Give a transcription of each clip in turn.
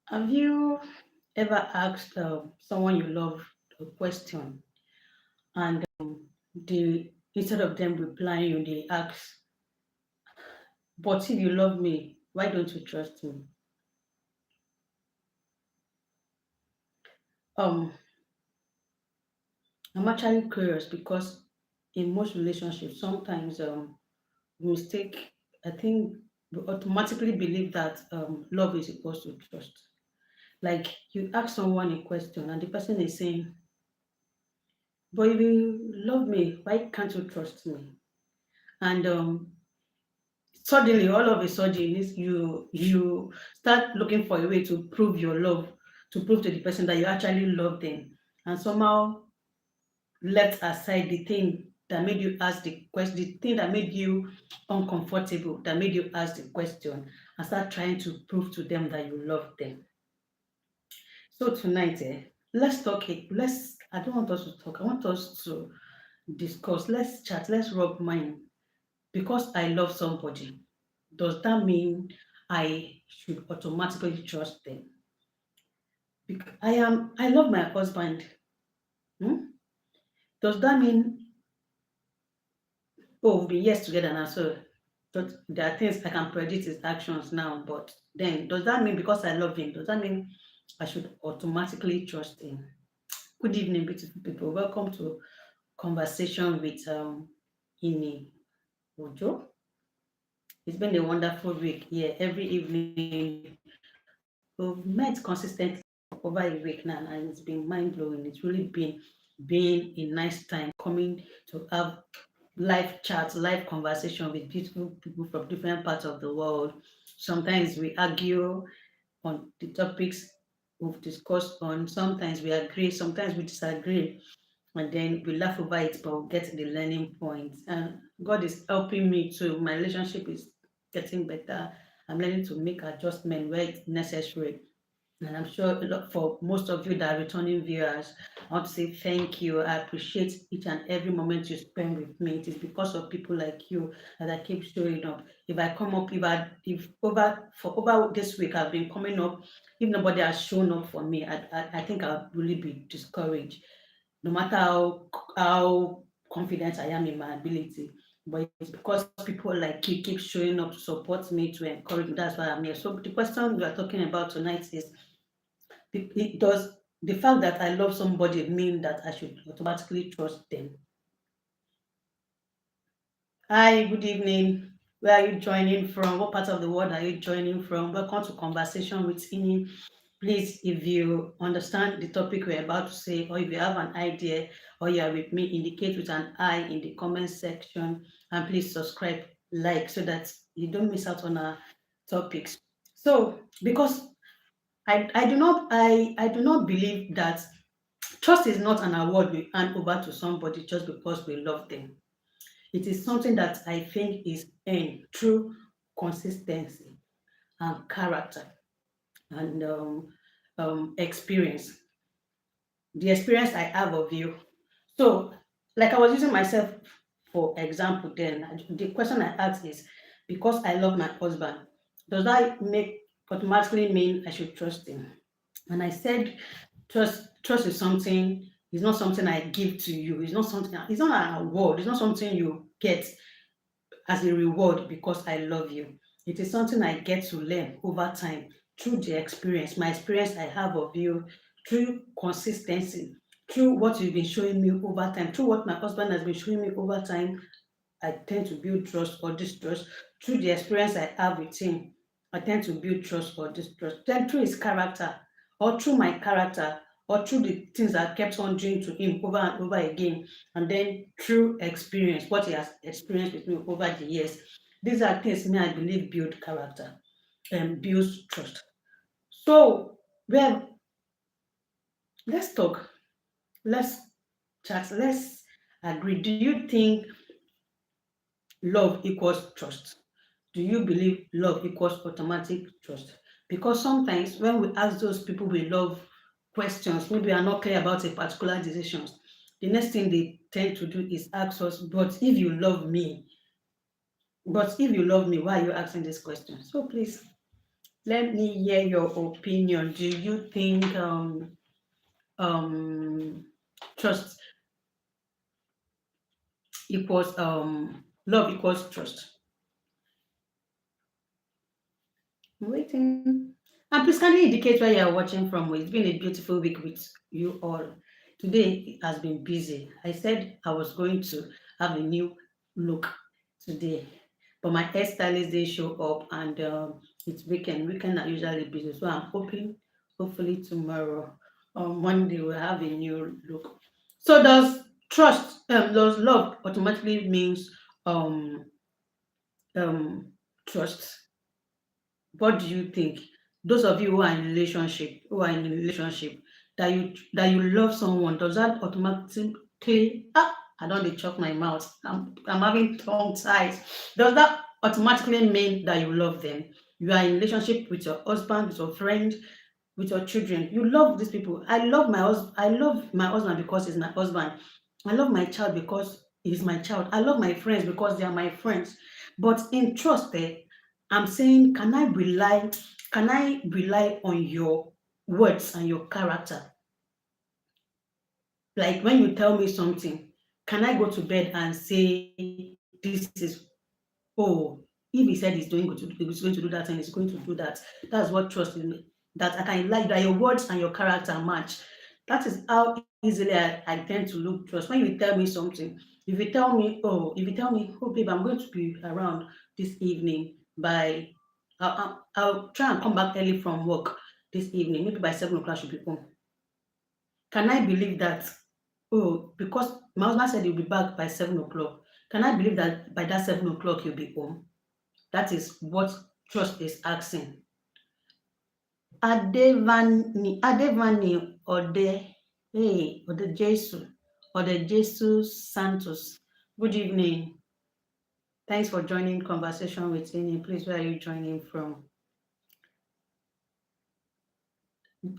Have you ever asked someone you love a question and they instead of them replying you, they ask, "But if you love me, why don't you trust me?" Um, I'm actually curious because in most relationships, sometimes we mistake. I think we automatically believe that love is equals to trust. Like you ask someone a question and the person is saying, "But if you love me, why can't you trust me?" And suddenly, all of a sudden, you start looking for a way to prove your love, to prove to the person that you actually love them, and somehow left aside the thing that made you ask the question, the thing that made you uncomfortable, that made you ask the question, and start trying to prove to them that you love them. So tonight, let's talk. Let's. I don't want us to talk. I want us to discuss. Let's chat. Let's rub mind. Because I love somebody, does that mean I should automatically trust them? I love my husband. Hmm? Does that mean, oh, we've been years together now, so there are things I can predict his actions now, but then does that mean because I love him, does that mean I should automatically trust him? Good evening, beautiful people. Welcome to Conversation with Ini Ojo. It's been a wonderful week here. Every evening we've met consistently over a week now, and it's been mind blowing. It's really been a nice time coming to have live chat, live conversation with beautiful people from different parts of the world. Sometimes we argue on the topics we've discussed on. Sometimes we agree, sometimes we disagree, and then we laugh over it, but we get the learning point. And God is helping me too. My relationship is getting better. I'm learning to make adjustment where it's necessary. And I'm sure for most of you that are returning viewers, I want to say thank you. I appreciate each and every moment you spend with me. It is because of people like you that I keep showing up. If I come up, if over for over this week I've been coming up, if nobody has shown up for me, I think I'll really be discouraged. No matter how confident I am in my ability, but it's because people like you keep showing up to support me, to encourage me. That's why I'm here. So the question we are talking about tonight is does the fact that I love somebody mean that I should automatically trust them? Hi, good evening. Where are you joining from? What part of the world are you joining from? Welcome to Conversation with Ini. Please, if you understand the topic we're about to say, or if you have an idea, or you are with me, indicate with an I in the comment section, and please subscribe, like, so that you don't miss out on our topics. So, because I do not believe that trust is not an award we hand over to somebody just because we love them. It is something that I think is earned through consistency and character and experience. The experience I have of you. So, like I was using myself for example, then the question I asked is because I love my husband, does that make automatically mean I should trust him? And I said, trust is something. It's not something I give to you. It's not something. It's not an award. It's not something you get as a reward because I love you. It is something I get to learn over time through the experience, my experience I have of you, through consistency, through what you've been showing me over time, through what my husband has been showing me over time. I tend to build trust or distrust through the experience I have with him. I tend to build trust or distrust. Then through his character, or through my character, or through the things I kept on doing to him over and over again, and then through experience, what he has experienced with me over the years. These are things me I believe build character and builds trust. So, well, let's talk. Let's chat. Let's agree. Do you think love equals trust? Do you believe love equals automatic trust? Because sometimes when we ask those people we love questions, maybe are not clear about a particular decision, the next thing they tend to do is ask us, but if you love me, why are you asking this question? So please, Let me hear your opinion. Do you think trust equals love equals trust? I'm waiting. And please kindly indicate where you are watching from. It's been a beautiful week with you all. Today has been busy. I said I was going to have a new look today, but my hairstylist didn't show up, and it's weekend. Weekend are usually busy, so I'm hoping, hopefully tomorrow, Monday, we'll have a new look. So does love automatically means um trust? What do you think? Those of you who are in relationship, that you love someone, does that automatically I don't dey choke my mouth. I'm having tongue ties. Does that automatically mean that you love them? You are in relationship with your husband, with your friend, with your children. You love these people. I love my husband because he's my husband. I love my child because he's my child. I love my friends because they are my friends. But in trust, I'm saying, can I rely on your words and your character? Like when you tell me something, can I go to bed and say this is, oh, if he said he's going to do that and he's going to do that. That's what trust is. That I can like that your words and your character match. That is how easily I tend to look trust. When you tell me something, if you tell me, oh babe, I'm going to be around this evening by I'll try and come back early from work this evening, maybe by 7 o'clock I should be home. Can I believe that? Oh, because my husband said he'll be back by 7 o'clock. Can I believe that by that 7 o'clock he'll be home? That is what trust is asking. Adevani Ode Jesus Santos. Good evening. Thanks for joining conversation with me. Please, where are you joining from?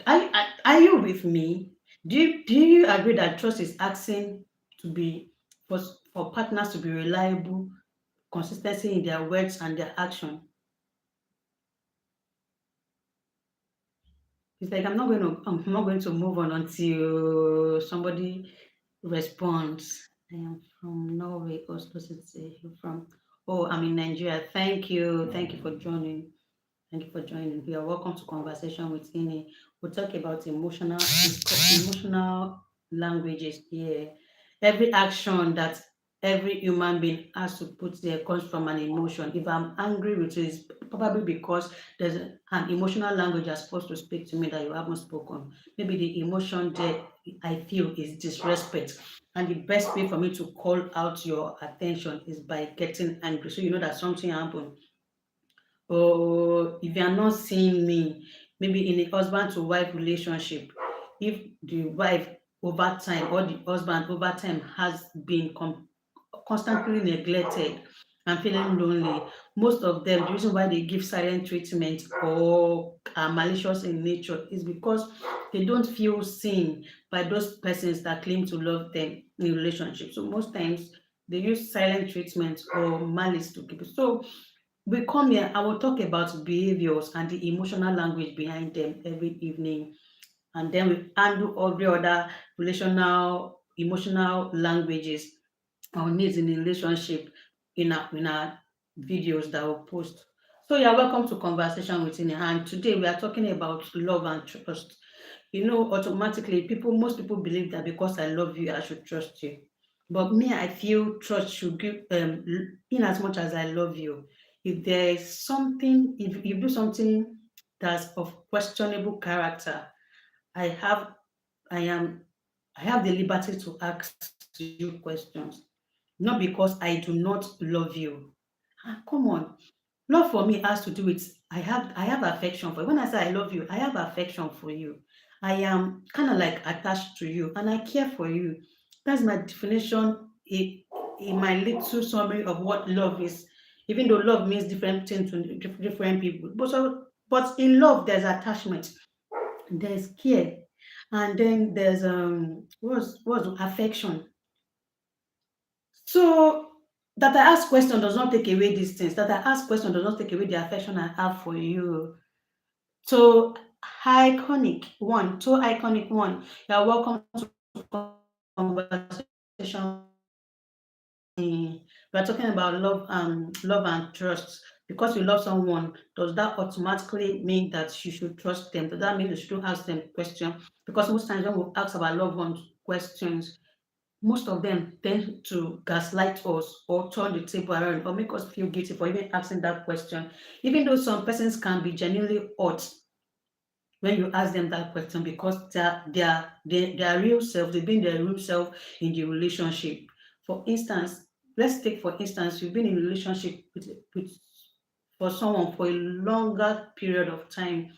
Are you with me? Do you agree that trust is asking to be for for partners to be reliable, consistency in their words and their action? It's like I'm not going to move on until somebody responds. I am from Norway, Oslo City. You're from, oh, I'm in Nigeria. Thank you. Thank you for joining. Thank you for joining. You are welcome to Conversation with Ini. We'll talk about emotional languages here. Every action that every human being has to put there comes from an emotion. If I'm angry with you, it's probably because there's an emotional language you're supposed to speak to me that you haven't spoken. Maybe the emotion there I feel is disrespect. And the best way for me to call out your attention is by getting angry. So you know that something happened, or if you are not seeing me, maybe in a husband to wife relationship, if the wife over time or the husband over time has been constantly neglected and feeling lonely, most of them, the reason why they give silent treatment or are malicious in nature is because they don't feel seen by those persons that claim to love them in relationship. So most times they use silent treatment or malice to keep it. So we come here, I will talk about behaviors and the emotional language behind them every evening, and then we handle every other relational, emotional languages or needs in a relationship in our videos that we'll post. So you're welcome to Conversation with Ine, and today we are talking about love and trust. Automatically most people believe that because I love you, I should trust you. But me, I feel trust should give in as much as I love you. If you do something that's of questionable character, I have I am I have the liberty to ask you questions. Not because I do not love you. Come on. Love for me has to do with I have affection for you. When I say I love you, I have affection for you. I am kind of like attached to you and I care for you. That's my definition in my little summary of what love is. Even though love means different things to different people. But in love there's attachment, there's care, and then there's what's affection. So that I ask question does not take away these things. That I ask question does not take away the affection I have for you. So iconic one. You're welcome to conversation with me. We're talking about love and trust. Because you love someone, does that automatically mean that you should trust them? Does that mean you should ask them questions? Because most times when we ask our loved ones questions, most of them tend to gaslight us or turn the table around or make us feel guilty for even asking that question. Even though some persons can be genuinely hurt when you ask them that question because their real self, they've been their real self in the relationship. For instance, let's take for instance, you've been in a relationship with for someone for a longer period of time,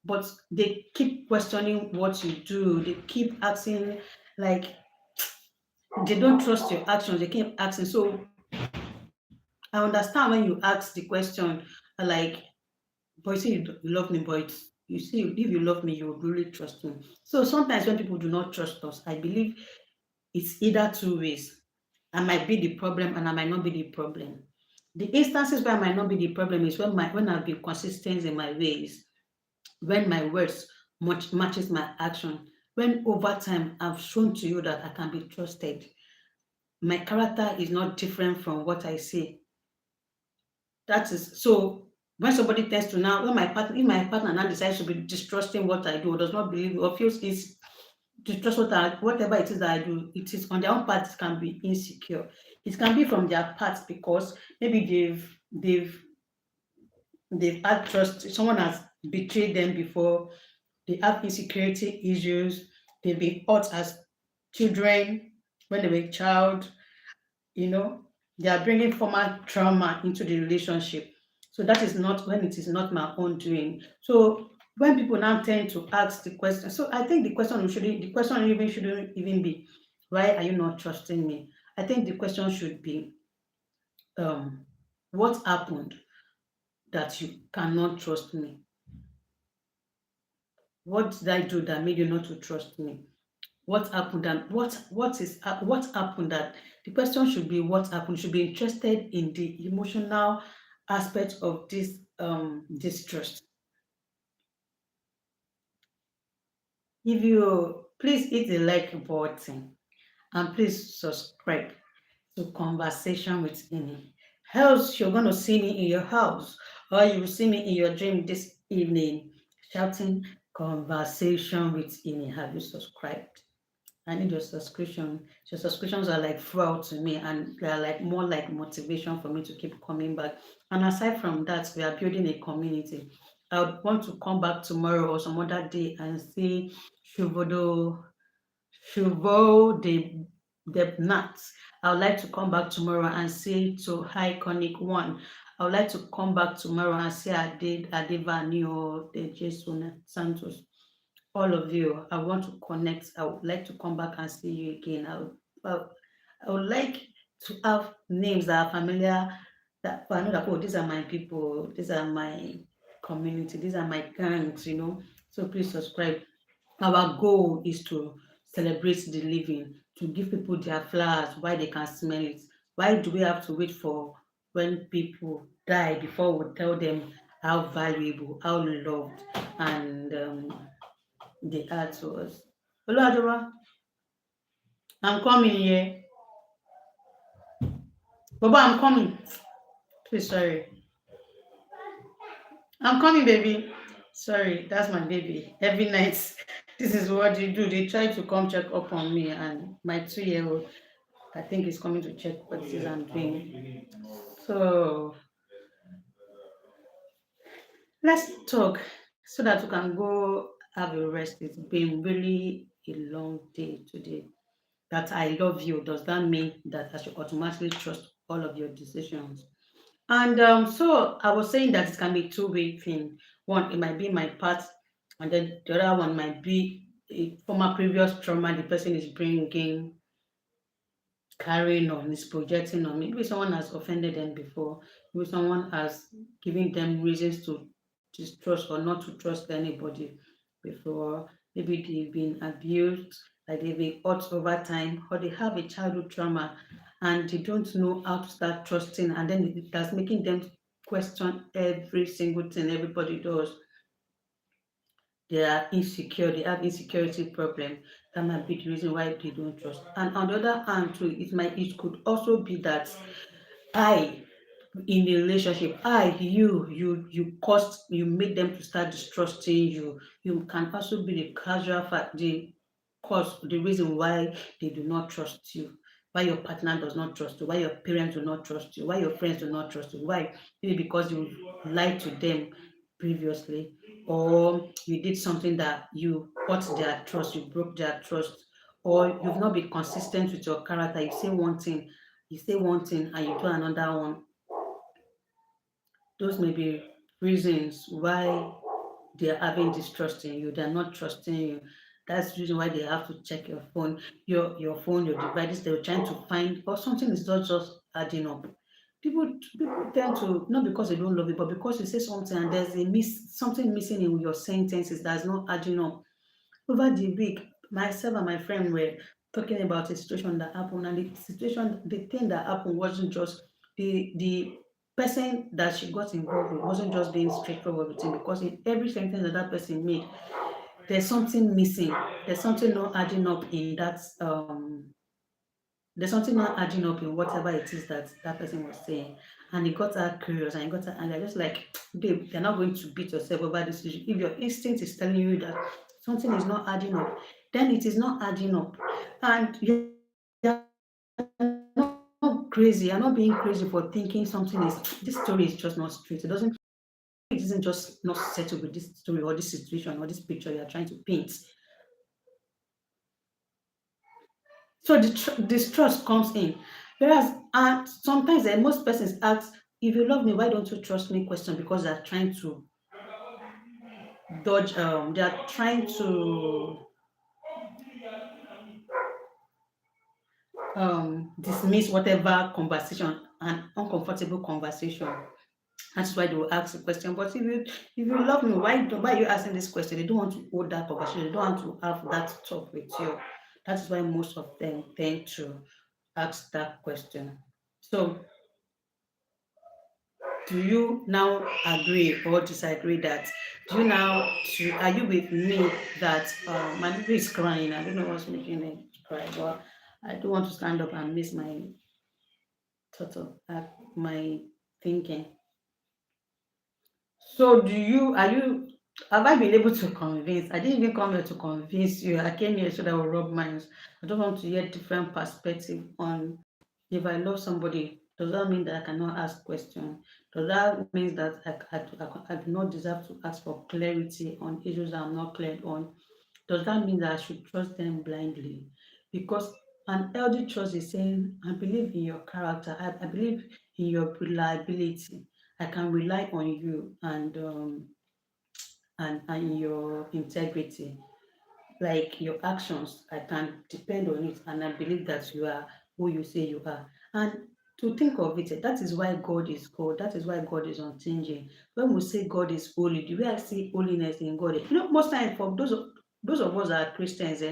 but they keep questioning what you do. They keep asking, like, they don't trust your actions. They keep asking. So I understand when you ask the question, like, but you say you love me, but you see, if you love me, you would really trust me. So sometimes when people do not trust us, I believe it's either two ways. I might be the problem and I might not be the problem. The instances where I might not be the problem is when I've been consistent in my ways, when my words matches my action, when over time I've shown to you that I can be trusted. My character is not different from what I say. That is so when somebody tends to now, when my partner now decides to be distrusting what I do, or does not believe or feels is distrust whatever it is that I do, it is on their own part, it can be insecure. It can be from their part because maybe they've had trust, someone has betrayed them before, they have insecurity issues, they've been hurt as children when they were a child, you know, they are bringing former trauma into the relationship. So that is not when it is not my own doing. So when people now tend to ask the question, so I think the question even shouldn't even be, why are you not trusting me? I think the question should be, um, what happened that you cannot trust me? What did I do that made you not to trust me? What happened and what happened that the question should be what happened. You should be interested in the emotional aspect of this distrust. If you please hit the like button and please subscribe to Conversation with Amy. Else you're gonna see me in your house or you will see me in your dream this evening shouting Conversation with Amy. Have you subscribed? I need your subscription. Your subscriptions are like fuel to me and they are like more like motivation for me to keep coming back. And aside from that, we are building a community. I would want to come back tomorrow or some other day and see Shuvodo Shuvo the Nuts. I would like to come back tomorrow and say to Iconic One. I would like to come back tomorrow and say Adevani or the Jason Santos, all of you. I want to connect. I would like to come back and see you again. I, I would like to have names that are familiar, that I know that, oh, these are my people, these are my community, these are my gangs, you know. So please subscribe. Our goal is to celebrate the living, to give people their flowers while they can smell it. Why do we have to wait for when people die before we tell them how valuable, how loved, and they are to us? Oluwadura, I'm coming here. Baba, I'm coming. Please, sorry. I'm coming, baby. Sorry, that's my baby. Every night, this is what they do. They try to come check up on me, and my 2-year-old, I think, is coming to check what it is I'm doing. So let's talk so that we can go have a rest. It's been really a long day today. That I love you, does that mean that I should automatically trust all of your decisions? And so I was saying that it can be two-way thing. One, it might be my part, and then the other one might be a former previous trauma the person is bringing, carrying on, is projecting on me. Maybe someone has offended them before. Maybe someone has given them reasons to distrust or not to trust anybody before. Maybe they've been abused, like they've been hurt over time, or they have a childhood trauma and they don't know how to start trusting, and then that's making them question every single thing everybody does. they are insecure, they have insecurity problem. That might be the reason why they don't trust. And on the other hand too, it could also be that I in the relationship, you caused, you made them to start distrusting you. You can also be the casual fact, the cause, the reason why they do not trust you, why your partner does not trust you, why your parents do not trust you, why your friends do not trust you. Why? Maybe because you lied to them previously, or you did something that you hurt their trust, you broke their trust, or you've not been consistent with your character. You say one thing and you do another one. Those may be reasons why they are having distrust in you. They're not trusting you. That's the reason why they have to check your phone, your phone, your devices. They're trying to find, or something is not just adding up. People tend to, not because they don't love you, but because you say something and there's something missing in your sentences that's not adding up. Over the week, myself and my friend were talking about a situation that happened, and the thing that happened wasn't just the person that she got involved with wasn't just being straightforward with him, because in every sentence that that person made, there's something missing. There's something not adding up in that. There's something not adding up in whatever it is that that person was saying, and it got her curious, and it got her, and they're just like, babe, you're not going to beat yourself over this issue. If your instinct is telling you that something is not adding up, then it is not adding up, and you're not crazy. You're not being crazy for thinking something is, this story is just not straight. It isn't just not settled with this story or this situation or this picture you're trying to paint. So distrust comes in. Whereas, and sometimes most persons ask, if you love me, why don't you trust me? Question, because they're trying to dodge, they are trying to dismiss whatever conversation, an uncomfortable conversation. That's why they will ask the question. But if you love me, why are you asking this question? They don't want to hold that conversation. They don't want to have that talk with you. That's why most of them tend to ask that question. So, do you now agree or disagree that, are you with me that my baby is crying? I don't know what's making it cry, but I don't want to stand up and miss my total my thinking. So, are you have I been able to convince? I didn't even come here to convince you. I came here so that I will rub minds. I don't want to hear different perspective on, if I love somebody, does that mean that I cannot ask questions? Does that mean that I do not deserve to ask for clarity on issues that I'm not clear on? Does that mean that I should trust them blindly? Because an healthy trust is saying, I believe in your character, I believe in your reliability. I can rely on you, and your integrity, like your actions. I can depend on it, and I believe that you are who you say you are. And to think of it, that is why God is God. That is why God is unchanging. When we say God is holy, the way I see holiness in God, most times for those of us that are Christians,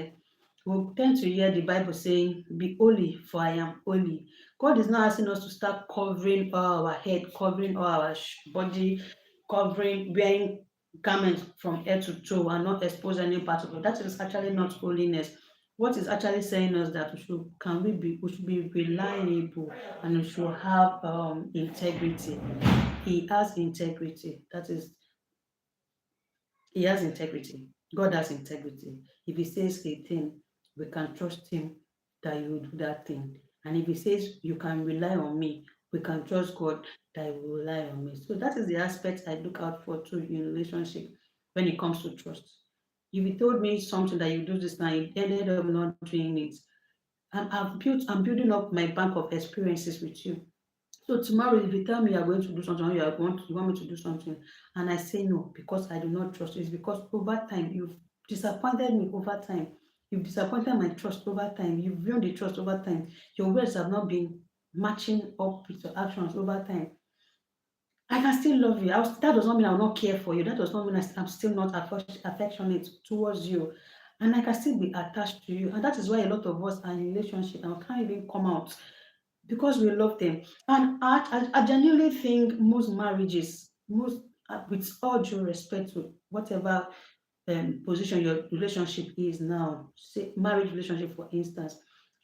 we tend to hear the Bible saying, "Be holy, for I am holy." God is not asking us to start covering all our head, covering all our body, covering, wearing garments from head to toe and not expose any part of it. That is actually not holiness. What is actually saying us that we should be reliable, and we should have integrity. He has integrity. He has integrity. God has integrity. If He says a thing, we can trust Him that He will do that thing. And if He says you can rely on me, we can trust God that He will rely on me. So that is the aspect I look out for too in relationship when it comes to trust. If you told me something that you do this now, you ended up not doing it. I'm building up my bank of experiences with you. So tomorrow, if you tell me you are going to do something, or you want me to do something, and I say no because I do not trust you, it's because over time you've disappointed me over time. You've disappointed my trust over time. You've ruined the trust over time. Your words have not been matching up with your actions over time. I can still love you. That does not mean I will not care for you. That does not mean I'm still not affectionate towards you. And I can still be attached to you. And that is why a lot of us are in relationship and we can't even come out, because we love them. And I genuinely think most marriages, with all due respect to whatever position your relationship is now, say marriage relationship for instance,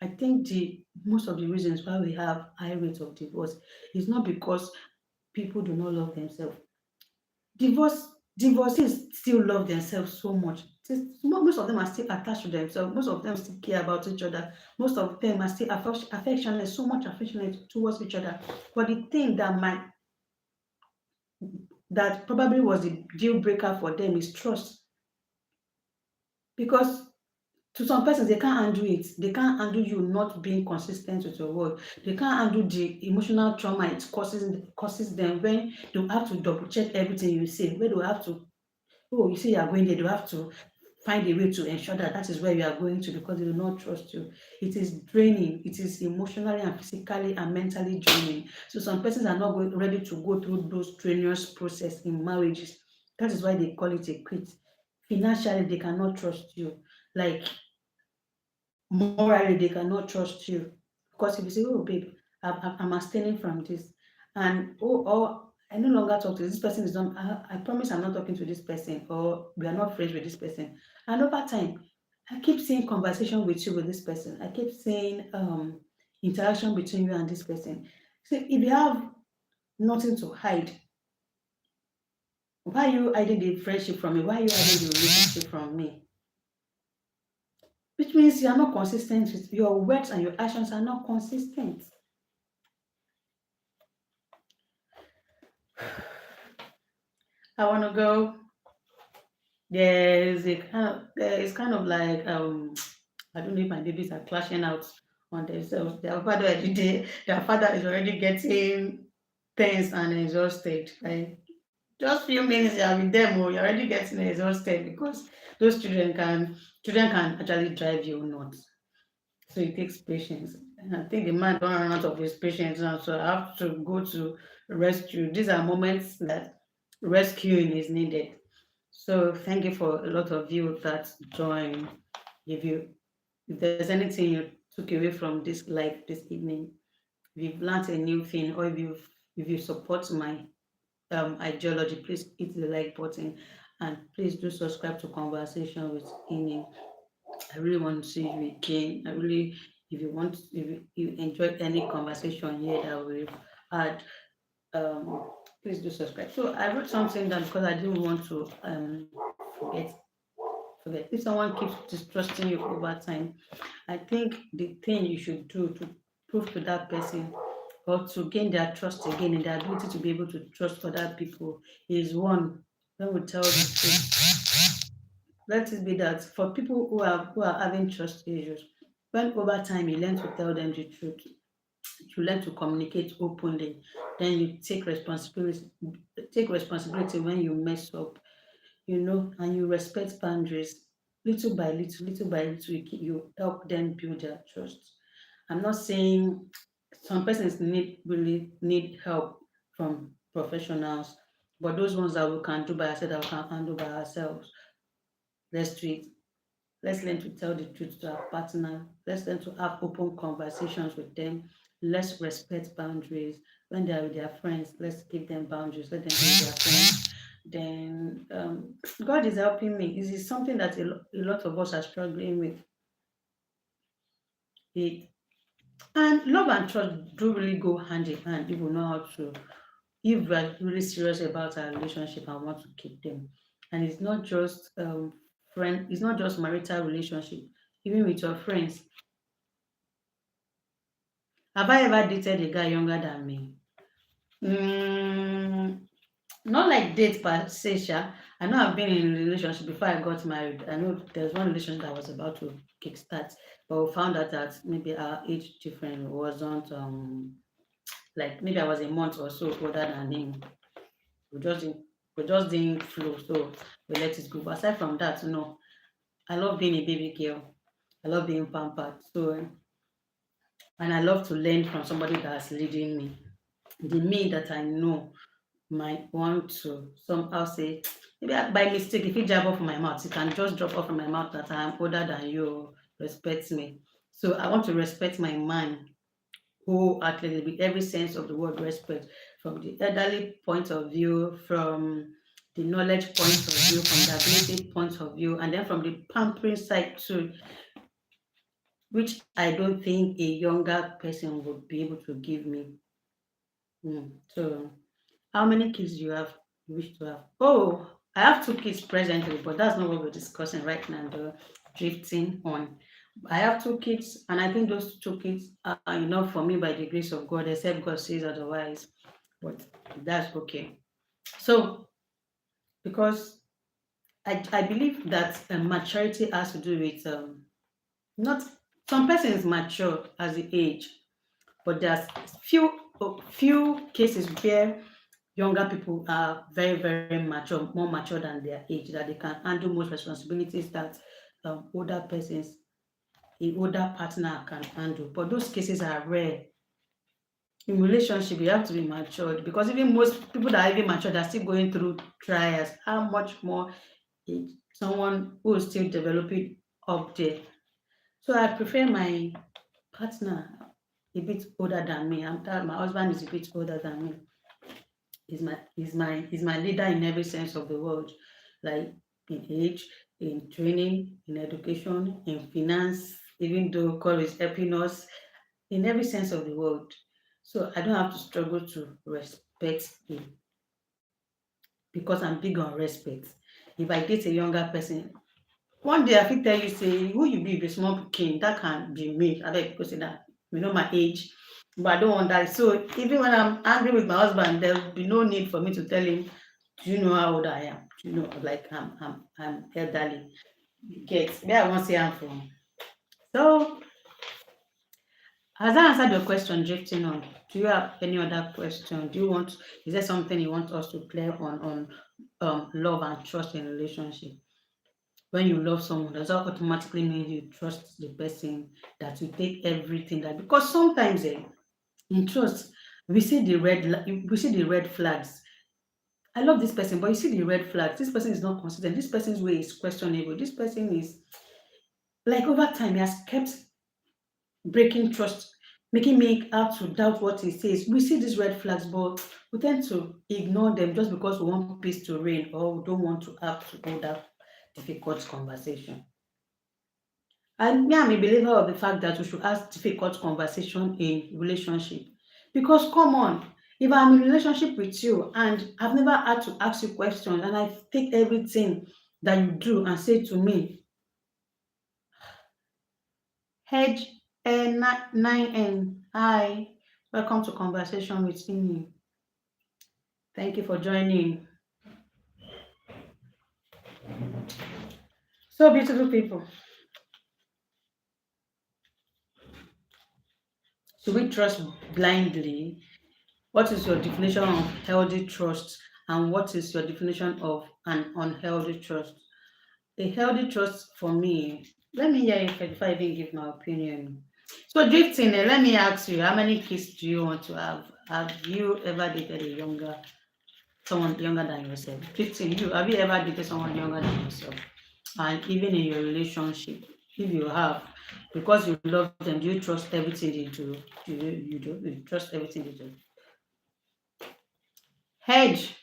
I think the most of the reasons why we have high rates of divorce is not because people do not love themselves. Divorcees still love themselves so much. Most of them are still attached to themselves. Most of them still care about each other. Most of them are still affectionate, so much affectionate towards each other. But the thing that probably was the deal breaker for them is trust. Because to some persons, they can't handle it. They can't handle you not being consistent with your word. They can't handle the emotional trauma it causes them when they have to double check everything you say. When they have to, oh, you say you are going there, they have to find a way to ensure that that is where you are going to because they do not trust you. It is draining. It is emotionally and physically and mentally draining. So some persons are not ready to go through those strenuous process in marriages. That is why they call it a quit. Financially, they cannot trust you. Like morally, they cannot trust you. Because if you say, oh, babe, I'm abstaining from this, and oh, or I no longer talk to this person, is not, I promise I'm not talking to this person, or we are not friends with this person. And over time, I keep seeing conversation with you with this person. I keep seeing interaction between you and this person. So if you have nothing to hide, why are you hiding the friendship from me? Why are you hiding the relationship from me? Which means you are not consistent with your words and your actions are not consistent. I want to go. There is kind of like I don't know if my babies are clashing out on themselves. Their father is already getting tense and exhausted. Like just few minutes you are with them, or you're already getting exhausted because those children can actually drive you nuts. So it takes patience. And I think the man don't run out of his patience now, so I have to go to rescue. These are moments that rescuing is needed. So thank you for a lot of you that joined. If there's anything you took away from this live this evening, if you've learned a new thing, or if you support my ideology, please hit the like button and please do subscribe to Conversation with Amy. I really want to see you again. I really, if you enjoyed any conversation here that we've had, please do subscribe. So I wrote something down because I didn't want to forget. Forget. If someone keeps distrusting you over time, I think the thing you should do to prove to that person or to gain their trust again and their ability to be able to trust other people is one, when we tell the truth. Let it be that for people who are having trust issues, when over time you learn to tell them the truth, you learn to communicate openly, then you take responsibility when you mess up, and you respect boundaries. Little by little, you help them build their trust. I'm not saying some persons really need help from professionals, but those ones that we can do by ourselves, that we can handle by ourselves, let's do it. Let's learn to tell the truth to our partner. Let's learn to have open conversations with them. Let's respect boundaries. When they are with their friends, let's give them boundaries. Let them be their friends. Then God is helping me. This is something that a lot of us are struggling with. It, and love and trust do really go hand in hand if we know how to, if we're really serious about our relationship and want to keep them. And it's not just it's not just marital relationship. Even with your friends, have I ever dated a guy younger than me? Mm, not like date per se, sha. I know I've been in a relationship before I got married. I know there's one relationship that was about to kickstart, but we found out that maybe our age difference wasn't like maybe I was a month or so older than him. We just didn't flow, so we let it go. But aside from that, I love being a baby girl. I love being pampered. So and I love to learn from somebody that's leading me. The me that I know might want to somehow say, maybe by mistake, if it jab off my mouth, it can just drop off from my mouth that I am older than you, respect me. So I want to respect my man wholeheartedly with every sense of the word respect, from the elderly point of view, from the knowledge point of view, from the ability point of view, and then from the pampering side too, which I don't think a younger person would be able to give me. So, how many kids do you have? You wish to have? Oh, I have two kids presently, but that's not what we're discussing right now. The drifting on. I have two kids, and I think those two kids are enough for me by the grace of God, except God says otherwise. But that's okay. So, because I believe that maturity has to do with not some persons mature as the age, but there's few cases where younger people are very very mature, more mature than their age, that they can handle most responsibilities that older persons, a older partner can handle. But those cases are rare. In relationship, you have to be matured, because even most people that are even matured are still going through trials. How much more someone who is still developing up there? So I prefer my partner a bit older than me. My husband is a bit older than me. He's my leader in every sense of the word, like in age, in training, in education, in finance, even though God is helping us in every sense of the word. So I don't have to struggle to respect him, because I'm big on respect. If I date a younger person, one day I fit tell you say who you be small pikin, that can be me. Abeg go say that you know my age, but I don't want that. So even when I'm angry with my husband, there will be no need for me to tell him, do you know how old I am? Do you know, like I'm elderly. You get where I wan say am from. So has that answered your question, drifting on? Do you have any other question? Is there something you want us to clear on love and trust in relationship? When you love someone, does that automatically mean you trust the person, that you take everything that, because sometimes in trust we see the red flags. I love this person, but you see the red flags. This person is not consistent. This person's way is questionable. This person is, like, over time he has kept breaking trust, making me have to doubt what he says. We see these red flags, but we tend to ignore them just because we want peace to reign, or we don't want to have to hold that difficult conversation. And me, I'm a believer of the fact that we should ask difficult conversation in relationship. Because come on, if I'm in a relationship with you and I've never had to ask you questions, and I take everything that you do and say to me, Hedge N9N, hi, welcome to Conversation with Amy. Thank you for joining. So beautiful people. Should we trust blindly? What is your definition of healthy trust? And what is your definition of an unhealthy trust? A healthy trust for me, let me hear if before I even give my opinion. So drifting, let me ask you, how many kids do you want to have? Have you ever dated someone younger than yourself? Drifting, have you ever dated someone younger than yourself? And even in your relationship, if you have, because you love them, do you trust everything they do? You trust everything they do? Hedge,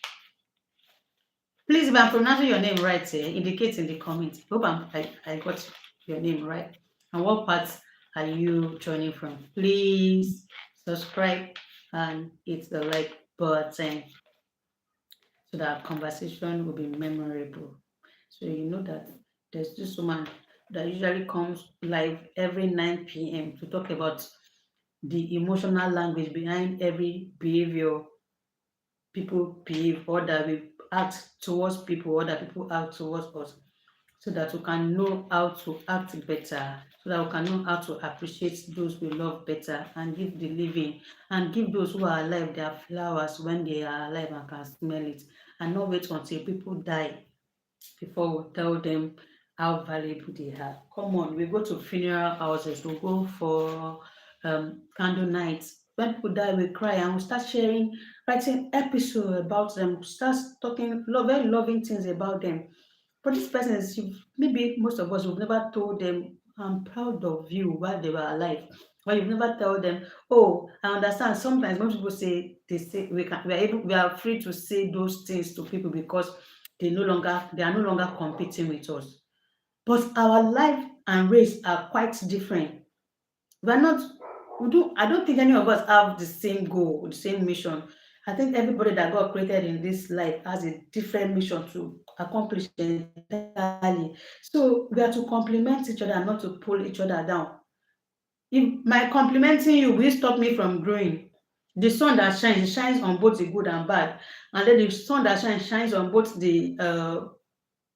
please, if I'm pronouncing your name right, indicate in the comments. Hope I got your name right. And what parts are you joining from? Please subscribe and hit the like button so that conversation will be memorable. So you know that there's this woman that usually comes live every 9 p.m. to talk about the emotional language behind every behavior people behave, or that we act towards people, or that people act towards us, so that we can know how to act better, so that we can know how to appreciate those we love better, and give the living, and give those who are alive their flowers when they are alive and can smell it, and not wait until people die before we tell them how valuable they are. Come on, we go to funeral houses, we go for candle nights. When people die, we cry and we start sharing, writing episode about them, start talking very loving things about them. But this person is, maybe most of us, we've never told them, I'm proud of you while they were alive. Or you've never tell them, oh, I understand. Sometimes when people say, they say we are free to say those things to people because they are no longer competing with us. But our life and race are quite different. We are not we do I don't think any of us have the same goal, the same mission. I think everybody that God created in this life has a different mission to accomplish entirely. So we are to complement each other and not to pull each other down. If my complimenting you will stop me from growing. The sun that shines, it shines on both the good and bad. And then the sun that shines on both the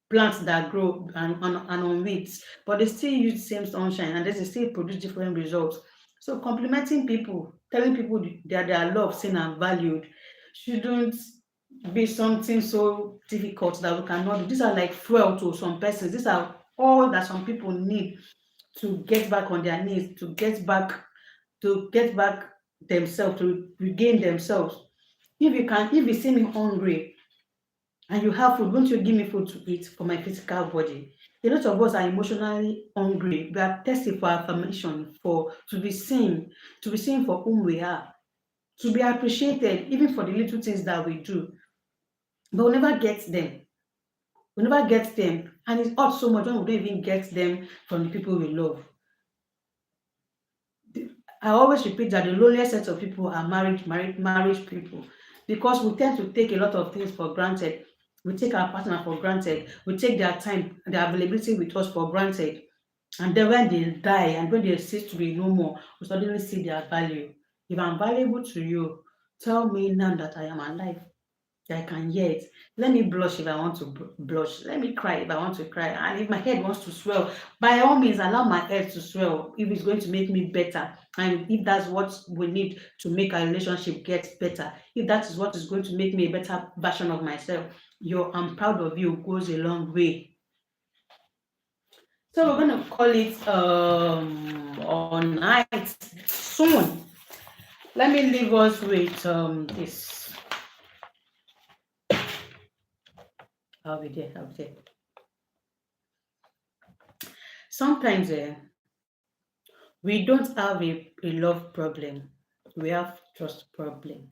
plants that grow and on weeds, but they still use the same sunshine and they still produce different results. So complimenting people, telling people that they are loved, seen and valued shouldn't be something so difficult that we cannot do. These are like fuel to some persons. These are all that some people need to get back on their knees, to get back themselves, to regain themselves. If you see me hungry and you have food, won't you give me food to eat for my physical body? A lot of us are emotionally hungry. We are thirsty for affirmation, for to be seen for whom we are, to be appreciated, even for the little things that we do. But we never get them. We never get them. And it hurts so much when we don't even get them from the people we love. I always repeat that the loneliest set of people are marriage people, because we tend to take a lot of things for granted. We take our partner for granted. We take their time, their availability with us for granted. And then when they die and when they cease to be no more, we suddenly see their value. If I'm valuable to you, tell me now that I am alive. I can hear it. Let me blush if I want to blush. Let me cry if I want to cry. And if my head wants to swell, by all means, allow my head to swell if it's going to make me better. And if that's what we need to make our relationship get better, if that is what is going to make me a better version of myself, your I'm proud of you goes a long way. So we're going to call it all night soon. Let me leave us with this. I'll be there. I'll be there. Sometimes we don't have a love problem, we have trust problem.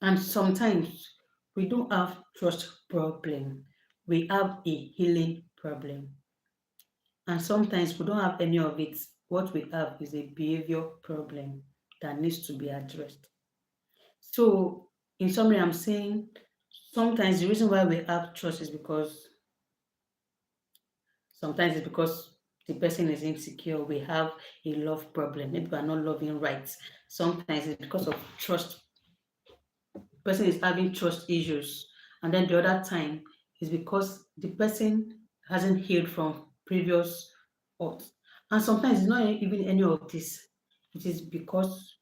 And sometimes we don't have trust problem, we have a healing problem. And sometimes we don't have any of it. What we have is a behavior problem that needs to be addressed. So, in summary, I'm saying sometimes the reason why we have trust is because sometimes it's because the person is insecure. We have a love problem. Maybe we are not loving right. Sometimes it's because of trust. The person is having trust issues. And then the other time is because the person hasn't healed from previous hurt. And sometimes it's not even any of this. It is because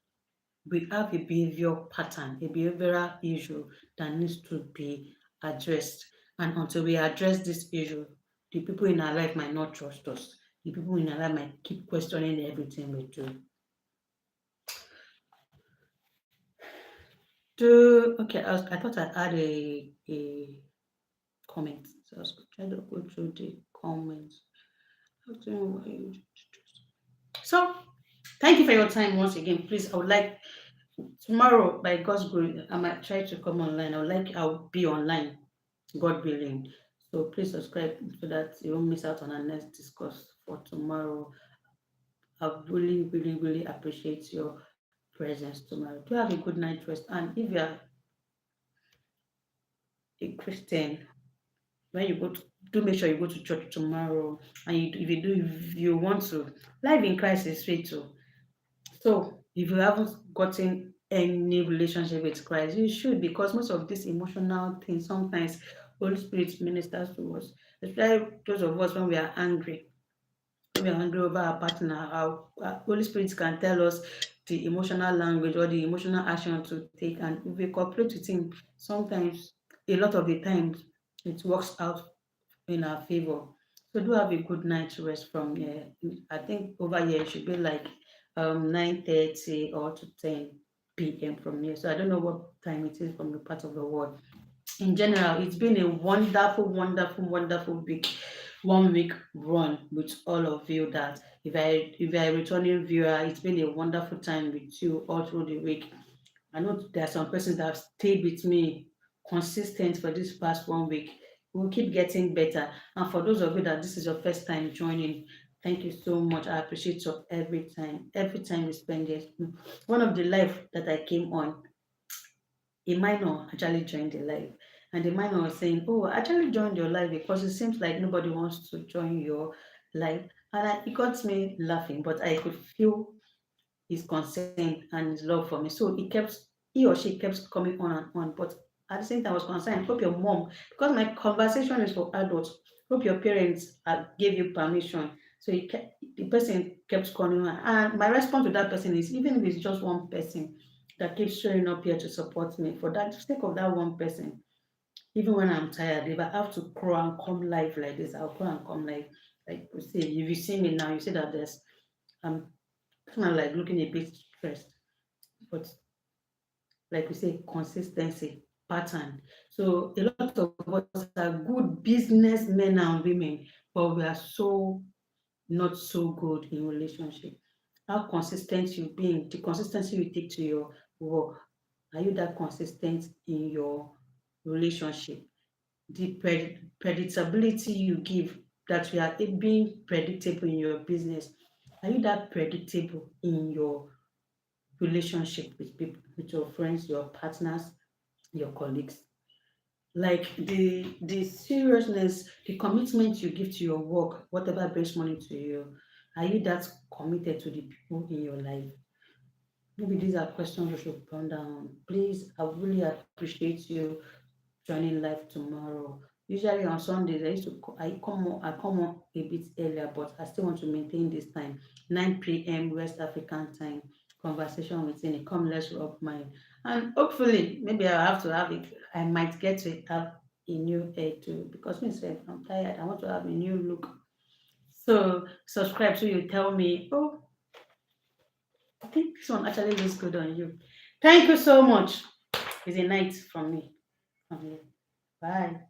we have a behavior pattern, a behavioral issue that needs to be addressed. And until we address this issue, the people in our life might not trust us. The people in our life might keep questioning everything we do. I thought I had a comment. So I was trying to go through the comments. I don't know why So, thank you for your time once again. Please, I would like tomorrow, by God's grace, I might try to come online. I'll be online, God willing. So please subscribe so that you won't miss out on our next discourse for tomorrow. I really, really, really appreciate your presence tomorrow. Do have a good night rest. And if you are a Christian, when you go to do make sure you go to church tomorrow. And if you want to, life in Christ is free too. So if you haven't gotten any relationship with Christ, you should, because most of these emotional things sometimes Holy Spirit ministers to us, especially those of us when we are angry. When we are angry over our partner, our Holy Spirit can tell us the emotional language or the emotional action to take, and if we cooperate with Him, sometimes a lot of the times it works out in our favor. So do have a good night's rest from here. I think over here it should be like 9:30 or to 10 p.m. from here. So I don't know what time it is from the part of the world. In general, it's been a wonderful, wonderful, wonderful week. 1 week run with all of you. That if I returning viewer, it's been a wonderful time with you all through the week. I know there are some persons that have stayed with me consistent for this past 1 week. We'll keep getting better. And for those of you that this is your first time joining, thank you so much. I appreciate your every time you spend it. One of the live that I came on, a minor actually joined the live. And the minor was saying, "Oh, I actually joined your live because it seems like nobody wants to join your live." And it got me laughing, but I could feel his concern and his love for me. So he or she kept coming on and on. But at the same time, I was concerned. Hope your mom, because my conversation is for adults. Hope your parents gave you permission. So the person kept calling on. And my response to that person is, even if it's just one person that keeps showing up here to support me, for that sake of that one person, even when I'm tired, if I have to crawl and come live like this, I'll crawl and come live. Like you see, if you see me now, you see that I'm kind of like looking a bit stressed. But like we say, consistency, pattern. So a lot of us are good businessmen and women, but we are so not so good in relationship. How consistent you being, the consistency you take to your work. Are you that consistent in your relationship? The predictability you give, that you are being predictable in your business. Are you that predictable in your relationship with people, with your friends, your partners, your colleagues? Like the seriousness, the commitment you give to your work, whatever brings money to you, are you that committed to the people in your life? Maybe these are questions you should ponder on. Please, I really appreciate you joining live tomorrow. Usually on Sundays, I come on a bit earlier, but I still want to maintain this time, 9 p.m. West African time. Conversation with Tini. Come, let's rub mind. And hopefully, maybe I have to have it. I might get to have a new hair too, because myself, I'm tired. I want to have a new look. So subscribe so you tell me, oh, I think this one actually looks good on you. Thank you so much. It's a night from me. From you. Bye.